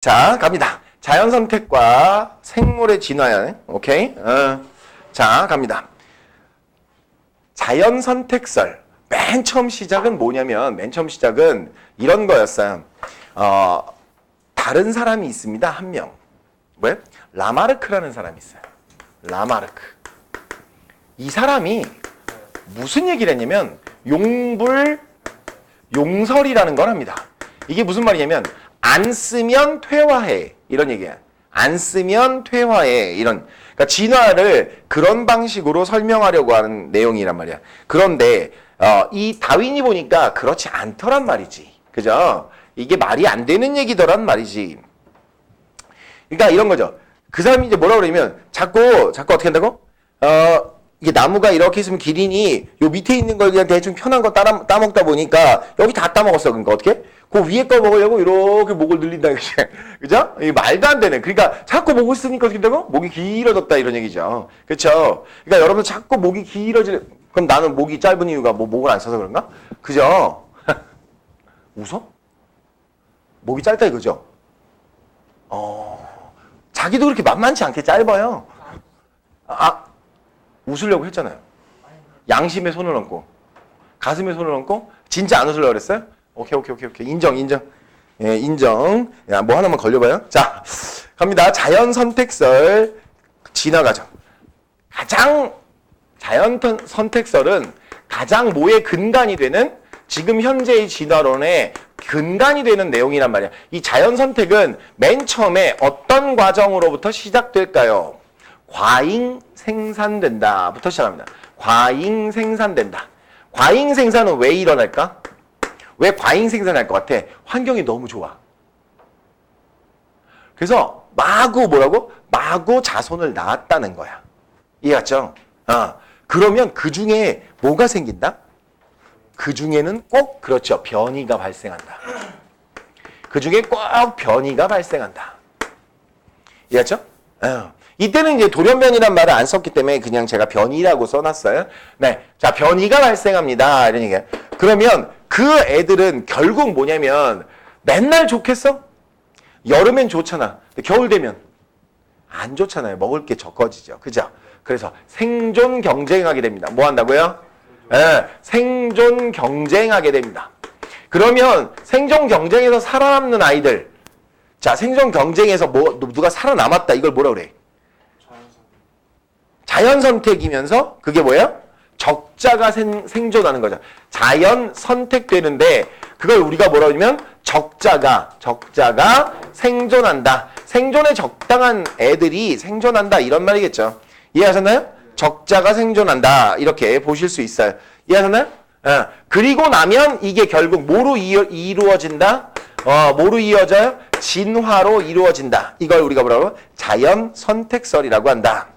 자, 갑니다. 자연선택과 생물의 진화야. 오케이? 자, 갑니다. 자연선택설. 맨 처음 시작은 뭐냐면, 맨 처음 시작은 이런 거였어요. 다른 사람이 있습니다. 한 명. 왜? 라마르크라는 사람이 있어요. 라마르크. 이 사람이 무슨 얘기를 했냐면, 용설이라는 걸 합니다. 이게 무슨 말이냐면, 안 쓰면 퇴화해. 이런 얘기야. 안 쓰면 퇴화해. 이런. 그러니까 진화를 그런 방식으로 설명하려고 하는 내용이란 말이야. 그런데 이 다윈이 보니까 그렇지 않더란 말이지. 그죠? 이게 말이 안 되는 얘기더란 말이지. 그러니까 이런 거죠. 그 사람이 이제 뭐라고 그러냐면 자꾸 어떻게 한다고? 이게 나무가 이렇게 있으면 기린이 요 밑에 있는 걸 그냥 대충 편한 거 따먹다 보니까 여기 다 따먹었어. 그러니까 어떻게? 그 위에 거 먹으려고 이렇게 목을 늘린다. 그죠? 이게 말도 안 되네. 그러니까 자꾸 목을 쓰니까 어떻게 된다고? 목이 길어졌다 이런 얘기죠. 그렇죠? 그러니까 여러분 자꾸 목이 길어지는 그럼 나는 목이 짧은 이유가 뭐 목을 안 써서 그런가? 그죠? 웃어? 목이 짧다 이거죠? 자기도 그렇게 만만치 않게 짧아요. 웃으려고 했잖아요. 양심에 손을 얹고 가슴에 손을 얹고 진짜 안 웃으려고 그랬어요? 오케이. 인정. 예, 인정. 야, 뭐 하나만 걸려봐요. 자, 갑니다. 자연선택설 진화 과정. 자연선택설은 가장 뭐의 근간이 되는 지금 현재의 진화론의 근간이 되는 내용이란 말이야. 이 자연선택은 맨 처음에 어떤 과정으로부터 시작될까요? 과잉 생산된다부터 시작합니다. 과잉 생산된다. 과잉 생산은 왜 일어날까? 왜 과잉 생산할 것 같아? 환경이 너무 좋아. 그래서 마구 자손을 낳았다는 거야. 이해갔죠? 그러면 그 중에 뭐가 생긴다? 그 중에는 꼭 그렇죠. 변이가 발생한다. 그 중에 꼭 변이가 발생한다. 이해갔죠? 이때는 이제 돌연변이란 말을 안 썼기 때문에 그냥 제가 변이라고 써놨어요. 네. 자, 변이가 발생합니다. 이런 얘기예요. 그러면 그 애들은 결국 뭐냐면 맨날 좋겠어? 여름엔 좋잖아. 근데 겨울 되면 안 좋잖아요. 먹을 게 적어지죠. 그죠? 그래서 생존 경쟁하게 됩니다. 뭐 한다고요? 생존 경쟁하게 됩니다. 그러면 생존 경쟁에서 살아남는 아이들. 자, 생존 경쟁에서 누가 살아남았다. 이걸 뭐라 그래? 자연선택이면서 그게 뭐예요? 적자가 생존하는 거죠. 자연 선택되는데 그걸 우리가 뭐라고 하냐면 적자가 생존한다. 생존에 적당한 애들이 생존한다 이런 말이겠죠. 이해하셨나요? 적자가 생존한다 이렇게 보실 수 있어요. 이해하셨나요? 그리고 나면 이게 결국 뭐로 이루어진다? 뭐로 이루어져요? 진화로 이루어진다. 이걸 우리가 뭐라고? 자연 선택설이라고 한다.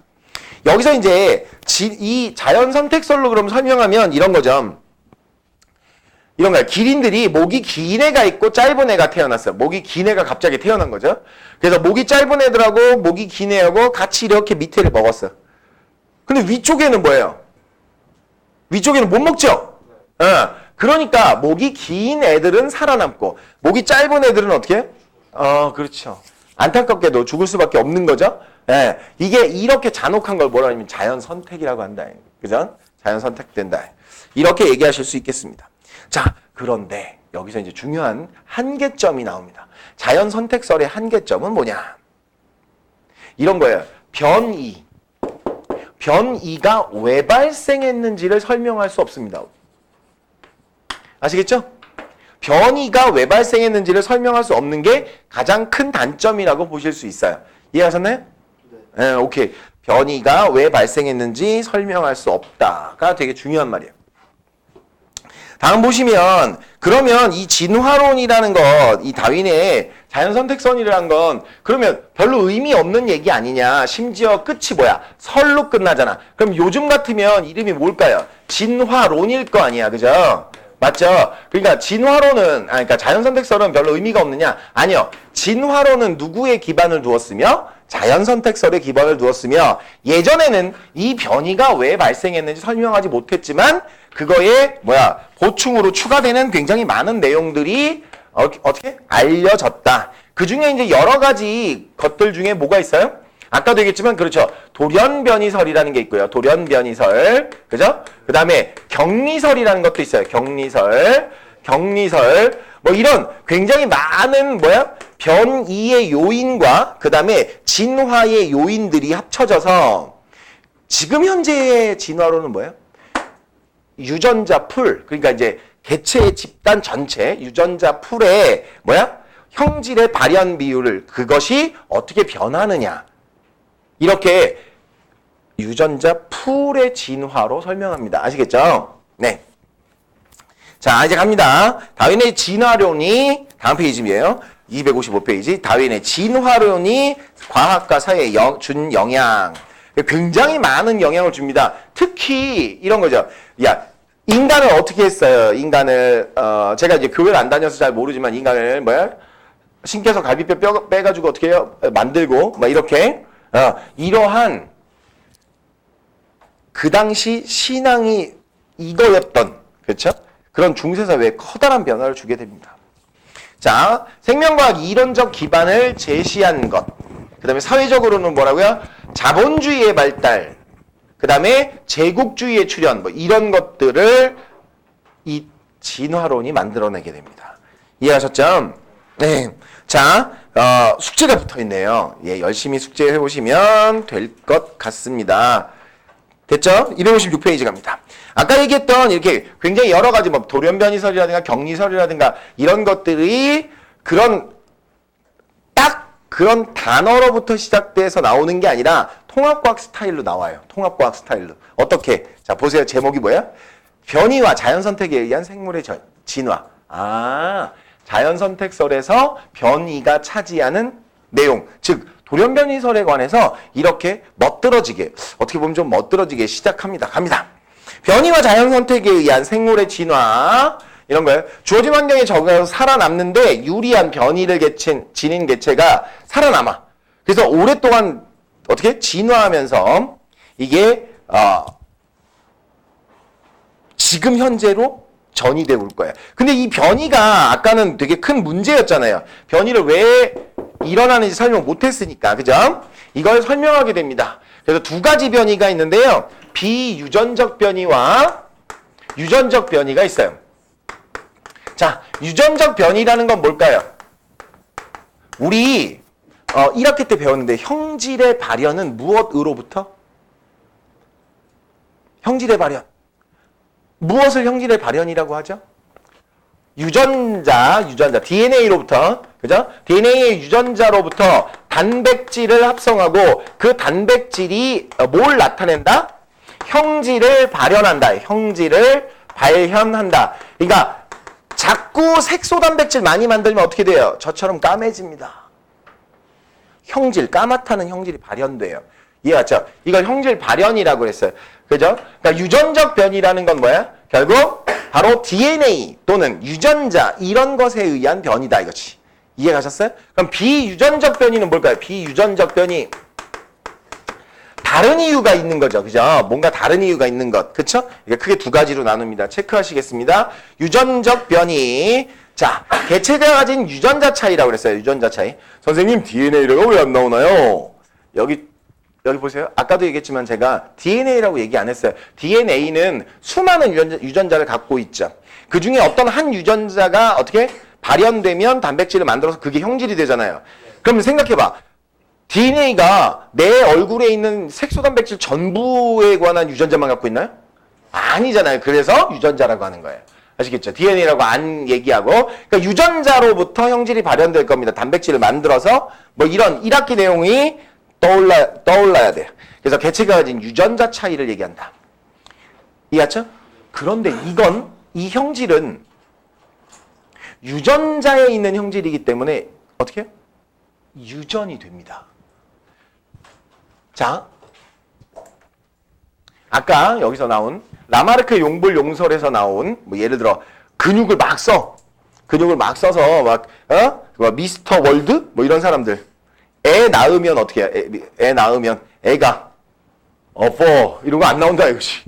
여기서 이제 이 자연 선택설로 그럼 설명하면 이런 거죠. 이런 거야. 기린들이 목이 긴 애가 있고 짧은 애가 태어났어요. 목이 긴 애가 갑자기 태어난 거죠. 그래서 목이 짧은 애들하고 목이 긴 애하고 같이 이렇게 밑에를 먹었어. 근데 위쪽에는 뭐예요? 위쪽에는 못 먹죠? 그러니까 목이 긴 애들은 살아남고 목이 짧은 애들은 어떻게 해요? 그렇죠. 안타깝게도 죽을 수밖에 없는 거죠. 예, 이게 이렇게 잔혹한 걸 뭐라 하냐면 자연 선택이라고 한다. 그죠? 자연 선택된다. 이렇게 얘기하실 수 있겠습니다. 자, 그런데 여기서 이제 중요한 한계점이 나옵니다. 자연 선택설의 한계점은 뭐냐? 이런 거예요. 변이가 왜 발생했는지를 설명할 수 없습니다. 아시겠죠? 변이가 왜 발생했는지를 설명할 수 없는 게 가장 큰 단점이라고 보실 수 있어요. 이해하셨나요? 네, 오케이. 변이가 왜 발생했는지 설명할 수 없다가 되게 중요한 말이에요. 다음 보시면 그러면 이 진화론이라는 것, 이 다윈의 자연선택설이라는 건 그러면 별로 의미 없는 얘기 아니냐. 심지어 끝이 뭐야? 설로 끝나잖아. 그럼 요즘 같으면 이름이 뭘까요? 진화론일 거 아니야. 그죠? 맞죠? 그러니까 진화론은 그러니까 자연선택설은 별로 의미가 없느냐? 아니요. 진화론은 누구의 기반을 두었으며 자연선택설의 기반을 두었으며 예전에는 이 변이가 왜 발생했는지 설명하지 못했지만 그거에 보충으로 추가되는 굉장히 많은 내용들이 어떻게 알려졌다. 그 중에 이제 여러 가지 것들 중에 뭐가 있어요? 아까도 얘기했지만 그렇죠. 돌연변이설이라는 게 있고요. 돌연변이설. 그죠? 그 다음에 격리설이라는 것도 있어요. 격리설. 뭐 이런 굉장히 많은 변이의 요인과 그 다음에 진화의 요인들이 합쳐져서 지금 현재의 진화론은 뭐예요? 유전자 풀. 그러니까 이제 개체의 집단 전체 유전자 풀의 형질의 발현 비율을 그것이 어떻게 변하느냐. 이렇게 유전자 풀의 진화로 설명합니다. 아시겠죠? 네. 자, 이제 갑니다. 다윈의 진화론이 다음 페이지예요. 255페이지. 다윈의 진화론이 과학과 사회에 준 영향. 굉장히 많은 영향을 줍니다. 특히 이런 거죠. 야, 인간을 어떻게 했어요? 인간을 제가 이제 교회를 안 다녀서 잘 모르지만 인간을 신께서 갈비뼈 빼가지고 어떻게 해요? 만들고 이렇게 이러한 그 당시 신앙이 이거였던 그렇죠? 그런 중세사회에 커다란 변화를 주게 됩니다. 자, 생명과학 이론적 기반을 제시한 것. 그 다음에 사회적으로는 뭐라고요? 자본주의의 발달. 그 다음에 제국주의의 출현. 이런 것들을 이 진화론이 만들어내게 됩니다. 이해하셨죠? 네. 자, 숙제가 붙어 있네요. 예, 열심히 숙제해 보시면 될 것 같습니다. 됐죠? 256페이지 갑니다. 아까 얘기했던 이렇게 굉장히 여러 가지 돌연변이설이라든가 격리설이라든가 이런 것들이 그런 단어로부터 시작돼서 나오는 게 아니라 통합과학 스타일로 나와요. 통합과학 스타일로. 어떻게? 자, 보세요. 제목이 뭐야? 변이와 자연선택에 의한 생물의 진화. 자연선택설에서 변이가 차지하는 내용. 즉, 돌연변이설에 관해서 이렇게 멋들어지게, 어떻게 보면 좀 멋들어지게 시작합니다. 갑니다. 변이와 자연선택에 의한 생물의 진화. 이런 거예요. 주어진 환경에 적응해서 살아남는데 유리한 변이를 지닌 개체가 살아남아. 그래서 오랫동안 어떻게 진화하면서 이게 지금 현재로 전이되고 올 거예요. 근데 이 변이가 아까는 되게 큰 문제였잖아요. 변이를 왜 일어나는지 설명 못했으니까. 그죠? 이걸 설명하게 됩니다. 그래서 두 가지 변이가 있는데요. 비유전적 변이와 유전적 변이가 있어요. 자, 유전적 변이라는 건 뭘까요? 우리 1학기 때 배웠는데 형질의 발현은 무엇으로부터? 형질의 발현. 무엇을 형질의 발현이라고 하죠? 유전자, DNA로부터, 그죠? DNA의 유전자로부터 단백질을 합성하고 그 단백질이 뭘 나타낸다? 형질을 발현한다. 형질을 발현한다. 그러니까 자꾸 색소 단백질 많이 만들면 어떻게 돼요? 저처럼 까매집니다. 형질, 까맣다는 형질이 발현돼요. 이해갔죠? 이걸 형질 발현이라고 그랬어요. 그죠? 그러니까 유전적 변이라는 건 뭐야? 결국 바로 DNA 또는 유전자 이런 것에 의한 변이다 이거지. 이해가셨어요? 그럼 비유전적 변이는 뭘까요? 비유전적 변이. 다른 이유가 있는 거죠. 그죠? 뭔가 다른 이유가 있는 것. 그쵸? 이게 크게 두 가지로 나눕니다. 체크하시겠습니다. 유전적 변이. 자, 개체가 가진 유전자 차이라고 그랬어요. 유전자 차이. 선생님, DNA가 왜 안 나오나요? 여기 보세요. 아까도 얘기했지만 제가 DNA라고 얘기 안 했어요. DNA는 수많은 유전자를 갖고 있죠. 그 중에 어떤 한 유전자가 어떻게 발현되면 단백질을 만들어서 그게 형질이 되잖아요. 그럼 생각해봐. DNA가 내 얼굴에 있는 색소 단백질 전부에 관한 유전자만 갖고 있나요? 아니잖아요. 그래서 유전자라고 하는 거예요. 아시겠죠? DNA라고 안 얘기하고. 그러니까 유전자로부터 형질이 발현될 겁니다. 단백질을 만들어서 이런 1학기 내용이 떠올라야 돼요. 그래서 개체가 가진 유전자 차이를 얘기한다. 이해했죠? 그런데 이 형질은 유전자에 있는 형질이기 때문에 어떻게 해요? 유전이 됩니다. 자, 아까 여기서 나온 라마르크 용불 용설에서 나온 예를 들어 근육을 막 써서 미스터 월드 이런 사람들 애 낳으면 어떻게 해? 애 낳으면 애가 이런 거 안 나온다 이거지.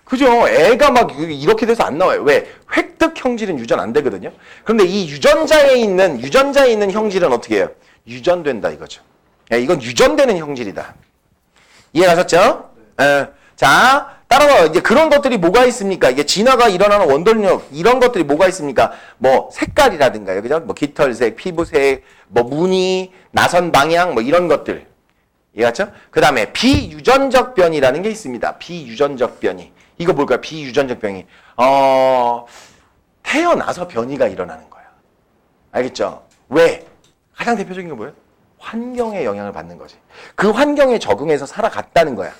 그죠? 애가 막 이렇게 돼서 안 나와요. 왜? 획득 형질은 유전 안 되거든요. 그런데 이 유전자에 있는 형질은 어떻게 해요? 유전된다 이거죠. 야, 이건 유전되는 형질이다. 이해가셨죠? 자, 따라서 이제 그런 것들이 뭐가 있습니까? 이게 진화가 일어나는 원동력 이런 것들이 뭐가 있습니까? 뭐 색깔이라든가요, 그죠? 뭐 깃털색, 피부색, 뭐 무늬, 나선 방향, 뭐 이런 것들. 이해갔죠? 그 다음에 비유전적 변이라는 게 있습니다. 비유전적 변이. 이거 뭘까요? 비유전적 변이. 태어나서 변이가 일어나는 거야. 알겠죠? 왜? 가장 대표적인 건 뭐예요? 환경의 영향을 받는 거지. 그 환경에 적응해서 살아갔다는 거야.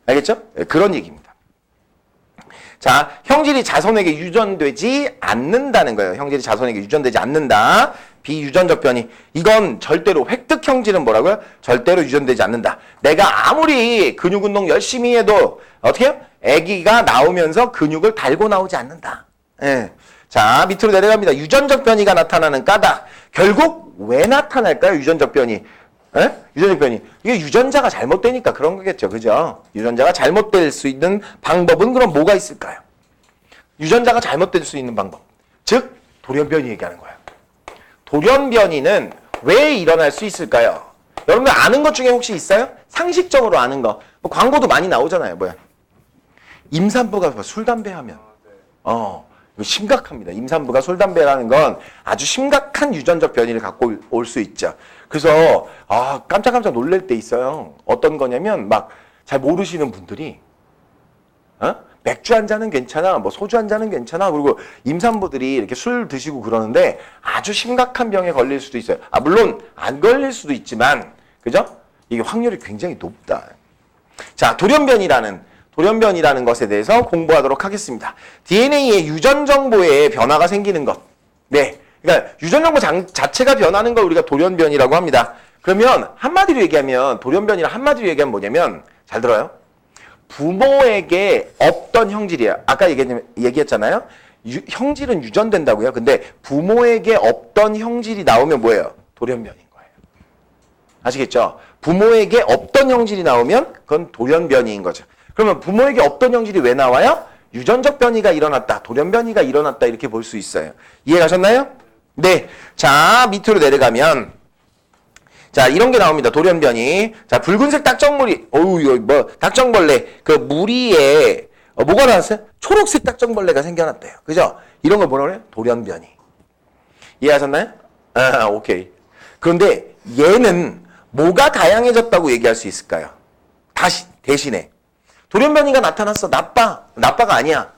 알겠죠? 네, 그런 얘기입니다. 자, 형질이 자손에게 유전되지 않는다는 거예요. 형질이 자손에게 유전되지 않는다. 비유전적 변이. 이건 절대로 획득 형질은 뭐라고요? 절대로 유전되지 않는다. 내가 아무리 근육 운동 열심히 해도 어떻게 해요? 아기가 나오면서 근육을 달고 나오지 않는다. 예. 자, 밑으로 내려갑니다. 유전적 변이가 나타나는 까닭. 결국 왜 나타날까요? 유전적 변이. 예? 유전적 변이. 이게 유전자가 잘못되니까 그런 거겠죠. 그죠? 유전자가 잘못될 수 있는 방법은 그럼 뭐가 있을까요? 유전자가 잘못될 수 있는 방법. 즉, 돌연변이 얘기하는 거예요. 돌연변이는 왜 일어날 수 있을까요? 여러분들 아는 것 중에 혹시 있어요? 상식적으로 아는 거. 뭐 광고도 많이 나오잖아요. 뭐야? 임산부가 술, 담배 하면. 이거 심각합니다. 임산부가 술, 담배를 하는 건 아주 심각한 유전적 변이를 갖고 올 수 있죠. 그래서 깜짝깜짝 놀랄 때 있어요. 어떤 거냐면 막 잘 모르시는 분들이 맥주 한 잔은 괜찮아, 뭐 소주 한 잔은 괜찮아. 그리고 임산부들이 이렇게 술 드시고 그러는데 아주 심각한 병에 걸릴 수도 있어요. 물론 안 걸릴 수도 있지만, 그죠? 이게 확률이 굉장히 높다. 자, 돌연변이라는 것에 대해서 공부하도록 하겠습니다. DNA의 유전 정보에 변화가 생기는 것. 네. 그러니까 유전 정보 자체가 변하는 걸 우리가 돌연변이라고 합니다. 그러면 한마디로 얘기하면 뭐냐면 잘 들어요. 부모에게 없던 형질이야. 아까 얘기했잖아요. 형질은 유전된다고요. 근데 부모에게 없던 형질이 나오면 뭐예요? 돌연변인 거예요. 아시겠죠? 부모에게 없던 형질이 나오면 그건 돌연변이인 거죠. 그러면 부모에게 없던 형질이 왜 나와요? 유전적 변이가 일어났다. 돌연변이가 일어났다. 이렇게 볼 수 있어요. 이해가셨나요? 네. 자, 밑으로 내려가면 자, 이런 게 나옵니다. 돌연변이. 자, 붉은색 딱정무리. 딱정벌레. 그 무리에 뭐가 나왔어요? 초록색 딱정벌레가 생겨났대요. 그죠? 이런 걸 뭐라 그래요? 돌연변이. 이해하셨나요? 오케이. 그런데 얘는 뭐가 다양해졌다고 얘기할 수 있을까요? 대신에. 돌연변이가 나타났어. 나빠가 아니야.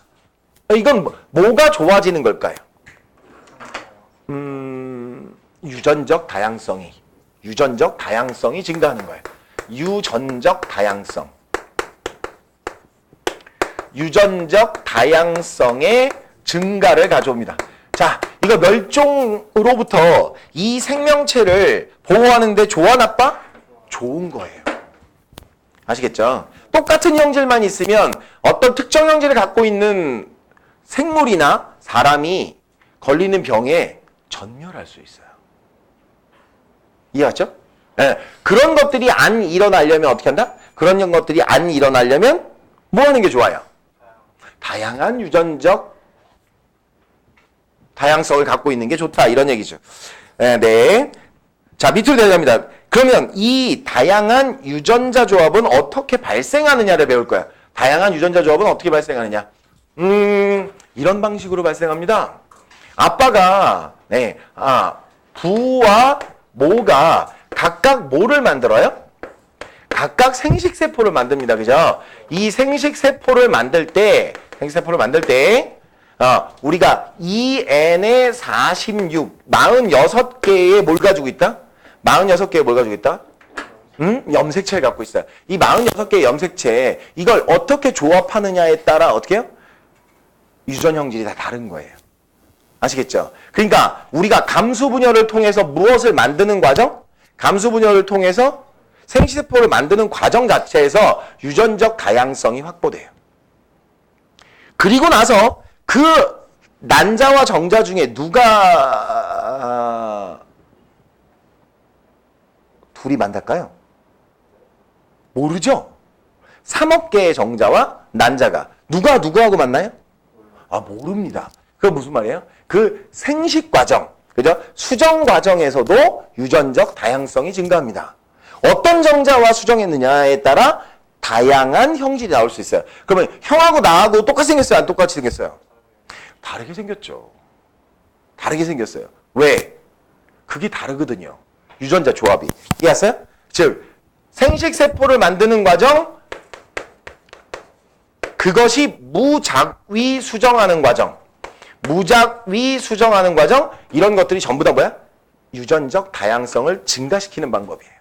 이건 뭐가 좋아지는 걸까요? 유전적 다양성이 증가하는 거예요. 유전적 다양성의 증가를 가져옵니다. 자, 이거 멸종으로부터 이 생명체를 보호하는데 좋아, 나빠? 좋은 거예요. 아시겠죠? 똑같은 형질만 있으면 어떤 특정 형질을 갖고 있는 생물이나 사람이 걸리는 병에 전멸할 수 있어요. 이해하죠? 네. 그런 것들이 안 일어나려면 어떻게 한다? 그런 것들이 안 일어나려면 뭐 하는 게 좋아요? 다양한 유전적 다양성을 갖고 있는 게 좋다. 이런 얘기죠. 네. 자, 밑으로 내려갑니다. 그러면 이 다양한 유전자 조합은 어떻게 발생하느냐를 배울 거야. 다양한 유전자 조합은 어떻게 발생하느냐. 이런 방식으로 발생합니다. 아빠가, 부와 모가 각각 뭐를 만들어요? 각각 생식세포를 만듭니다. 그죠? 이 생식세포를 만들 때, 우리가 2N의 46, 46개의 뭘 가지고 있다? 46개의 뭘 가지고 있다? 염색체를 갖고 있어요. 이 46개의 염색체, 이걸 어떻게 조합하느냐에 따라 어떻게 해요? 유전 형질이 다 다른 거예요. 아시겠죠? 그러니까 우리가 감수분열을 통해서 무엇을 만드는 과정? 감수분열을 통해서 생식세포를 만드는 과정 자체에서 유전적 다양성이 확보돼요. 그리고 나서 그 난자와 정자 중에 누가 둘이 만날까요? 모르죠? 3억 개의 정자와 난자가 누가 누구하고 만나요? 아, 모릅니다. 그건 무슨 말이에요? 그 생식 과정, 그죠? 수정 과정에서도 유전적 다양성이 증가합니다. 어떤 정자와 수정했느냐에 따라 다양한 형질이 나올 수 있어요. 그러면 형하고 나하고 똑같이 생겼어요? 안 똑같이 생겼어요? 다르게 생겼죠. 다르게 생겼어요. 왜? 그게 다르거든요. 유전자 조합이. 이해하세요? 즉, 생식세포를 만드는 과정, 그것이 무작위 수정하는 과정, 무작위 수정하는 과정, 이런 것들이 전부 다 뭐야? 유전적 다양성을 증가시키는 방법이에요.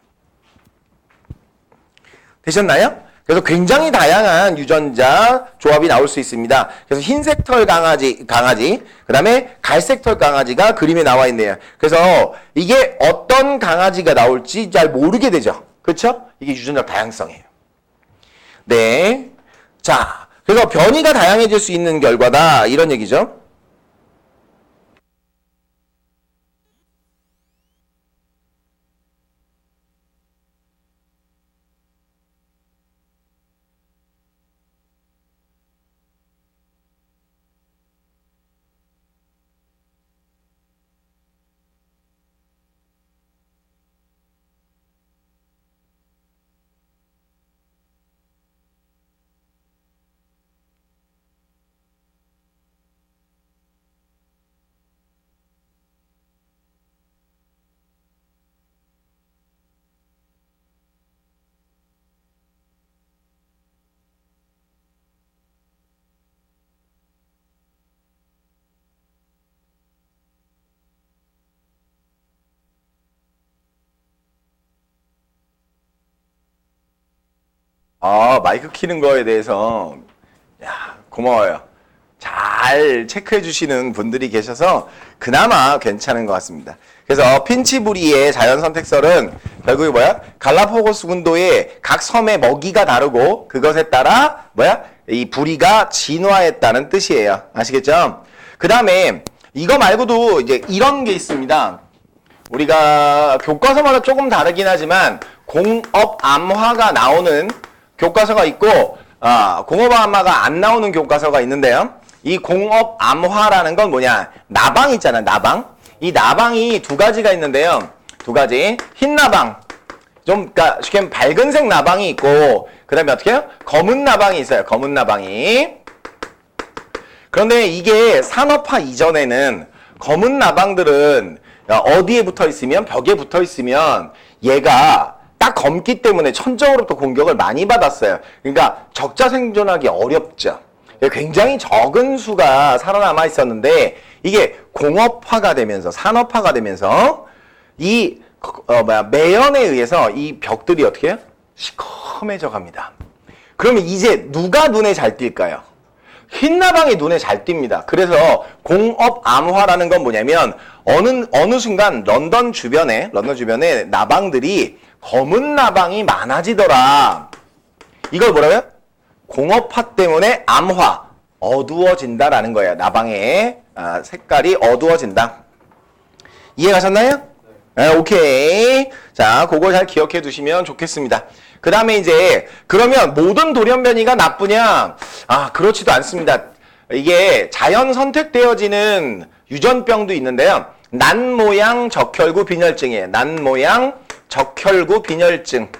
되셨나요? 그래서 굉장히 다양한 유전자 조합이 나올 수 있습니다. 그래서 흰색 털 강아지, 그 다음에 갈색 털 강아지가 그림에 나와 있네요. 그래서 이게 어떤 강아지가 나올지 잘 모르게 되죠. 그렇죠? 이게 유전적 다양성이에요. 네. 자, 그래서 변이가 다양해질 수 있는 결과다. 이런 얘기죠. 아, 마이크 키는 거에 대해서, 야, 고마워요. 잘 체크해 주시는 분들이 계셔서 그나마 괜찮은 것 같습니다. 그래서 핀치부리의 자연선택설은 결국에 뭐야? 갈라파고스 군도의 각 섬의 먹이가 다르고 그것에 따라 뭐야? 이 부리가 진화했다는 뜻이에요. 아시겠죠? 그 다음에 이거 말고도 이제 이런 게 있습니다. 우리가 교과서마다 조금 다르긴 하지만 공업암화가 나오는 교과서가 있고 공업암화가 안 나오는 교과서가 있는데요. 이 공업암화라는 건 뭐냐? 나방 있잖아요. 나방. 이 나방이 두 가지가 있는데요. 두 가지. 흰 나방. 좀 그러니까 쉽게 말하면 밝은색 나방이 있고 그다음에 어떻게 해요? 검은 나방이 있어요. 검은 나방이. 그런데 이게 산업화 이전에는 검은 나방들은 어디에 붙어 있으면 벽에 붙어 있으면 얘가 딱 검기 때문에 천적으로부터 공격을 많이 받았어요. 그러니까 적자 생존하기 어렵죠. 굉장히 적은 수가 살아남아 있었는데 이게 공업화가 되면서 산업화가 되면서 이 매연에 의해서 이 벽들이 어떻게 해요? 시커매져 갑니다. 그러면 이제 누가 눈에 잘 띌까요? 흰나방이 눈에 잘 띕니다. 그래서 공업암화라는 건 뭐냐면 어느 순간 런던 주변에 나방들이 검은 나방이 많아지더라. 이걸 뭐라고요? 공업화 때문에 암화, 어두워진다라는 거예요. 나방의 색깔이 어두워진다. 이해가셨나요? 네, 오케이. 자, 그거 잘 기억해 두시면 좋겠습니다. 그 다음에 이제 그러면 모든 돌연변이가 나쁘냐? 그렇지도 않습니다. 이게 자연 선택되어지는 유전병도 있는데요. 난모양 적혈구 빈혈증이에요. 난모양 적혈구 빈혈증.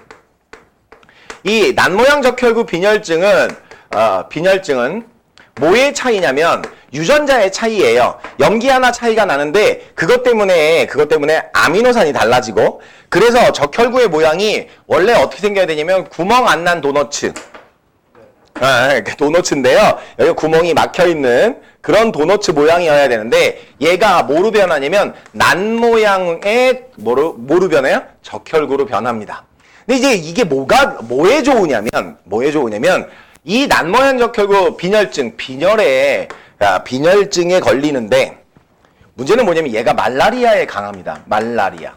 이 난모양 적혈구 빈혈증은 뭐의 차이냐면 유전자의 차이예요. 염기 하나 차이가 나는데 그것 때문에 아미노산이 달라지고 그래서 적혈구의 모양이 원래 어떻게 생겨야 되냐면 구멍 안 난 도너츠. 도너츠인데요. 여기 구멍이 막혀 있는 그런 도너츠 모양이어야 되는데 얘가 뭐로 변하냐면 난 모양의 뭐로 변해요? 적혈구로 변합니다. 근데 이제 이게 뭐에 좋으냐면 이 난모양 적혈구 빈혈증, 빈혈증에 걸리는데 문제는 뭐냐면 얘가 말라리아에 강합니다. 말라리아.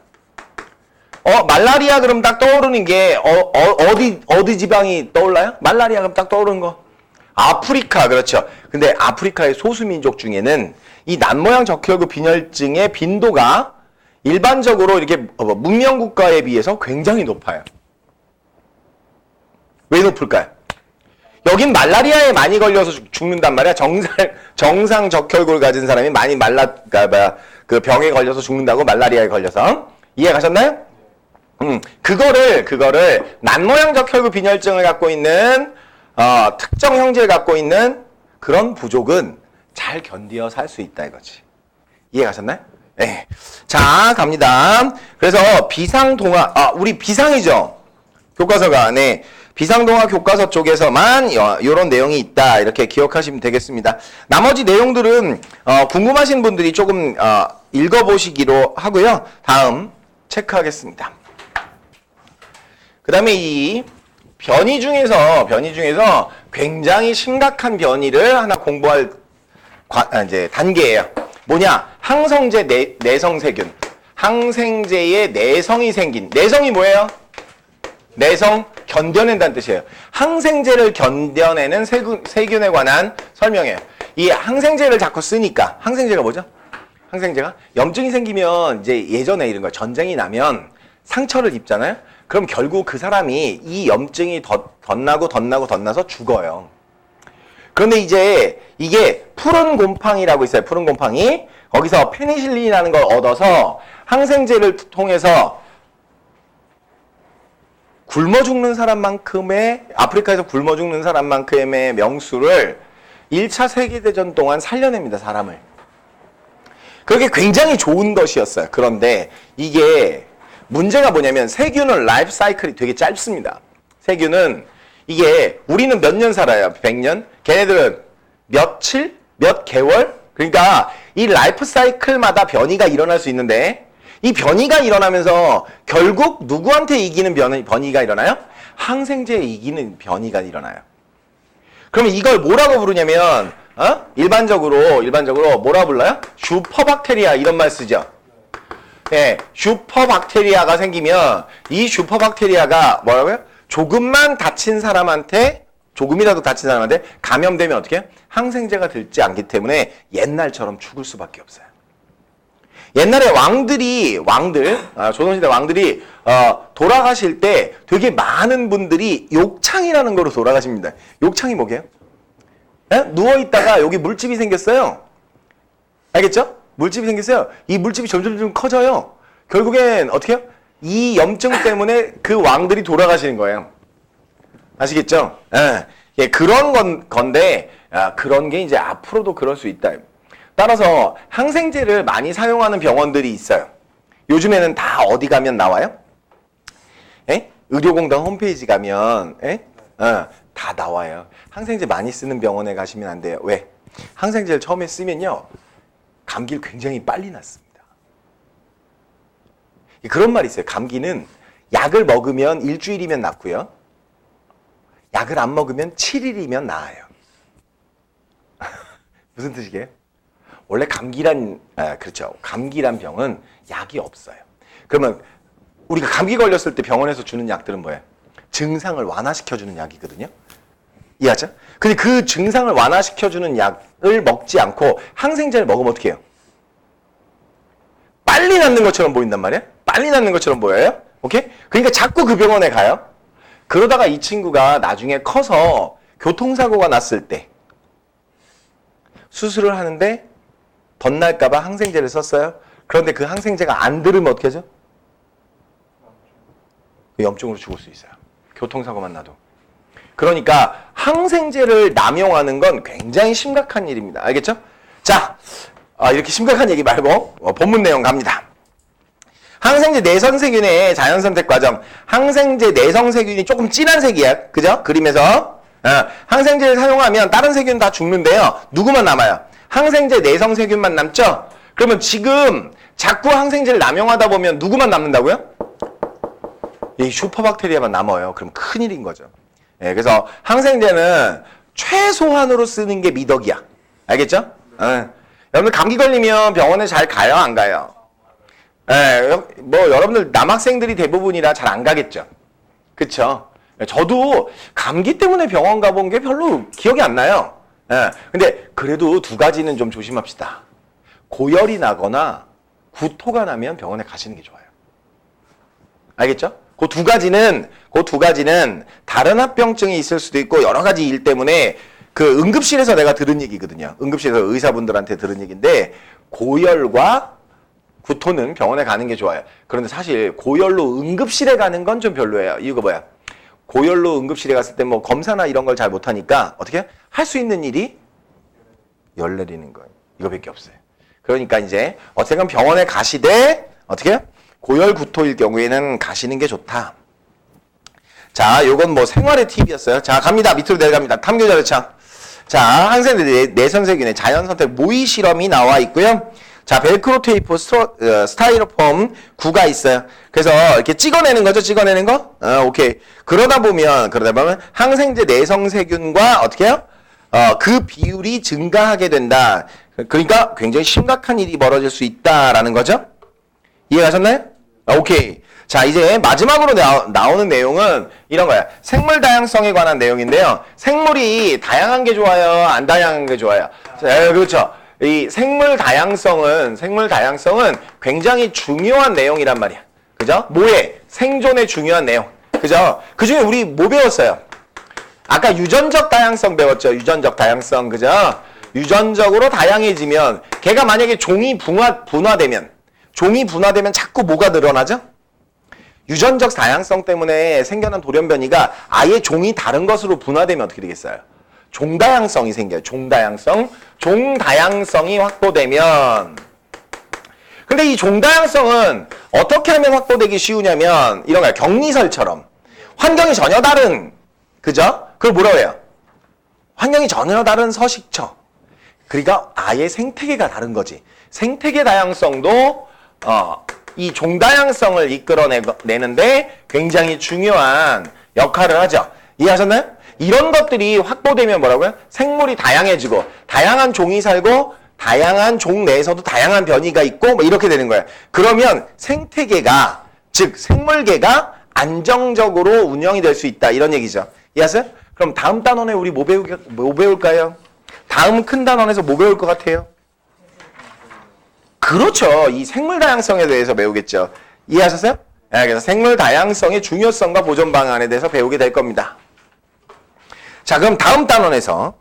말라리아 그럼 딱 떠오르는 게 어디 지방이 떠올라요? 말라리아 그럼 딱 떠오르는 거. 아프리카, 그렇죠. 근데 아프리카의 소수민족 중에는 이 난모양 적혈구 빈혈증의 빈도가 일반적으로 이렇게 문명국가에 비해서 굉장히 높아요. 왜 높을까요? 여긴 말라리아에 많이 걸려서 죽는단 말이야. 정상 적혈구를 가진 사람이 많이 그 병에 걸려서 죽는다고, 말라리아에 걸려서. 이해 가셨나요? 그거를 난모양 적혈구 빈혈증을 갖고 있는 특정 형질을 갖고 있는 그런 부족은 잘 견디어 살 수 있다 이거지. 이해 가셨나요? 네. 자, 갑니다. 그래서 비상동화, 우리 비상이죠? 교과서가. 네. 비상동화 교과서 쪽에서만 이런 내용이 있다. 이렇게 기억하시면 되겠습니다. 나머지 내용들은 궁금하신 분들이 조금 읽어보시기로 하고요. 다음 체크하겠습니다. 그 다음에 이 변이 중에서 굉장히 심각한 변이를 하나 공부할 이제 단계예요. 뭐냐? 항성제 내성세균. 항생제에 내성이 생긴. 내성이 뭐예요? 내성, 견뎌낸다는 뜻이에요. 항생제를 견뎌내는 세균에 관한 설명이에요. 이 항생제를 자꾸 쓰니까, 항생제가 뭐죠? 항생제가 염증이 생기면 이제 예전에 이런 거 전쟁이 나면 상처를 입잖아요. 그럼 결국 그 사람이 이 염증이 덧나서 죽어요. 그런데 이제 이게 푸른 곰팡이라고 있어요. 푸른 곰팡이. 거기서 페니실린이라는 걸 얻어서 항생제를 통해서 굶어 죽는 사람만큼의, 아프리카에서 굶어 죽는 사람만큼의 명수를 1차 세계대전 동안 살려냅니다, 사람을. 그게 굉장히 좋은 것이었어요. 그런데 이게 문제가 뭐냐면 세균은 라이프 사이클이 되게 짧습니다. 세균은 이게 우리는 몇 년 살아요? 100년? 걔네들은 며칠? 몇 개월? 그러니까 이 라이프 사이클마다 변이가 일어날 수 있는데 이 변이가 일어나면서 결국 누구한테 이기는 변이가 일어나요? 항생제에 이기는 변이가 일어나요. 그러면 이걸 뭐라고 부르냐면 일반적으로 뭐라고 불러요? 슈퍼박테리아 이런 말 쓰죠. 네, 슈퍼박테리아가 생기면 이 슈퍼박테리아가 뭐라고요? 조금이라도 다친 사람한테 감염되면 어떻게 해요? 항생제가 들지 않기 때문에 옛날처럼 죽을 수밖에 없어요. 옛날에 조선시대 왕들이 돌아가실 때 되게 많은 분들이 욕창이라는 거로 돌아가십니다. 욕창이 뭐게요? 누워있다가 여기 물집이 생겼어요. 알겠죠? 물집이 생겼어요. 이 물집이 점점 커져요. 결국엔 어떻게 해요? 이 염증 때문에 그 왕들이 돌아가시는 거예요. 아시겠죠? 예, 그런 건데, 그런 게 이제 앞으로도 그럴 수 있다. 따라서 항생제를 많이 사용하는 병원들이 있어요. 요즘에는 다 어디 가면 나와요? 의료공단 홈페이지 가면 다 나와요. 항생제 많이 쓰는 병원에 가시면 안 돼요. 왜? 항생제를 처음에 쓰면요. 감기를 굉장히 빨리 낫습니다. 그런 말이 있어요. 감기는 약을 먹으면 일주일이면 낫고요. 약을 안 먹으면 7일이면 나아요. 무슨 뜻이게요? 원래 감기란 병은 약이 없어요. 그러면 우리가 감기 걸렸을 때 병원에서 주는 약들은 뭐예요? 증상을 완화시켜주는 약이거든요. 이해하죠? 근데 그 증상을 완화시켜주는 약을 먹지 않고 항생제를 먹으면 어떻게 해요? 빨리 낫는 것처럼 보인단 말이에요? 빨리 낫는 것처럼 보여요? 오케이? 그러니까 자꾸 그 병원에 가요. 그러다가 이 친구가 나중에 커서 교통사고가 났을 때 수술을 하는데 덧날까봐 항생제를 썼어요. 그런데 그 항생제가 안 들으면 어떻게 하죠? 염증으로 죽을 수 있어요. 교통사고만 나도. 그러니까 항생제를 남용하는 건 굉장히 심각한 일입니다. 알겠죠? 자, 이렇게 심각한 얘기 말고 본문 내용 갑니다. 항생제 내성세균의 자연선택 과정. 항생제 내성세균이 조금 진한 색이야. 그죠? 그림에서. 항생제를 사용하면 다른 세균은 다 죽는데요. 누구만 남아요? 항생제 내성세균만 남죠? 그러면 지금 자꾸 항생제를 남용하다 보면 누구만 남는다고요? 이 슈퍼박테리아만 남아요. 그럼 큰일인 거죠. 그래서 항생제는 최소한으로 쓰는 게 미덕이야. 알겠죠? 여러분들 감기 걸리면 병원에 잘 가요? 안 가요? 여러분들 남학생들이 대부분이라 잘 안 가겠죠? 그쵸? 저도 감기 때문에 병원 가본 게 별로 기억이 안 나요. 근데 그래도 두 가지는 좀 조심합시다. 고열이 나거나 구토가 나면 병원에 가시는 게 좋아요. 알겠죠? 그 두 가지는 다른 합병증이 있을 수도 있고 여러 가지 일 때문에 그 응급실에서 내가 들은 얘기거든요. 응급실에서 의사분들한테 들은 얘기인데 고열과 구토는 병원에 가는 게 좋아요. 그런데 사실 고열로 응급실에 가는 건 좀 별로예요. 이유가 뭐야? 고열로 응급실에 갔을 때 뭐 검사나 이런 걸 잘 못하니까 어떻게 할 수 있는 일이 열 내리는 거예요. 이거밖에 없어요. 그러니까 이제 어쨌든 병원에 가시되 어떻게 고열 구토일 경우에는 가시는 게 좋다. 자, 요건 뭐 생활의 팁이었어요. 자, 갑니다. 밑으로 내려갑니다. 탐교자 요청. 자, 항생제 내성세균의 자연선택 모의 실험이 나와 있고요. 자, 벨크로 테이프, 스타이로폼 9가 있어요. 그래서 이렇게 찍어내는 거죠. 찍어내는 거. 오케이. 그러다 보면 항생제 내성세균과 어떻게 해요? 그 비율이 증가하게 된다. 그러니까 굉장히 심각한 일이 벌어질 수 있다라는 거죠. 이해가셨나요? 오케이. 자, 이제 마지막으로 나오는 내용은 이런 거야. 생물 다양성에 관한 내용인데요. 생물이 다양한 게 좋아요? 안 다양한 게 좋아요? 자, 그렇죠. 이 생물 다양성은 굉장히 중요한 내용이란 말이야. 그죠? 뭐에? 생존에 중요한 내용. 그죠? 그 중에 우리 뭐 배웠어요? 아까 유전적 다양성 배웠죠? 유전적 다양성. 그죠? 유전적으로 다양해지면 걔가 만약에 종이 분화되면 자꾸 뭐가 늘어나죠? 유전적 다양성 때문에 생겨난 돌연변이가 아예 종이 다른 것으로 분화되면 어떻게 되겠어요? 종다양성이 생겨요. 종다양성이 확보되면. 근데 이 종다양성은 어떻게 하면 확보되기 쉬우냐면 이런 거야. 격리설처럼. 환경이 전혀 다른, 그죠? 그걸 뭐라고 해요? 환경이 전혀 다른 서식처. 그러니까 아예 생태계가 다른 거지. 생태계 다양성도 이 종다양성을 이끌어내는데 굉장히 중요한 역할을 하죠. 이해하셨나요? 이런 것들이 확보되면 뭐라고요? 생물이 다양해지고 다양한 종이 살고 다양한 종 내에서도 다양한 변이가 있고 뭐 이렇게 되는 거예요. 그러면 생태계가 즉 생물계가 안정적으로 운영이 될 수 있다 이런 얘기죠. 이해하세요? 그럼 다음 단원에 우리 뭐 배울까요? 다음 큰 단원에서 뭐 배울 것 같아요? 그렇죠. 이 생물 다양성에 대해서 배우겠죠. 이해하셨어요? 네, 그래서 생물 다양성의 중요성과 보존 방안에 대해서 배우게 될 겁니다. 자, 그럼 다음 단원에서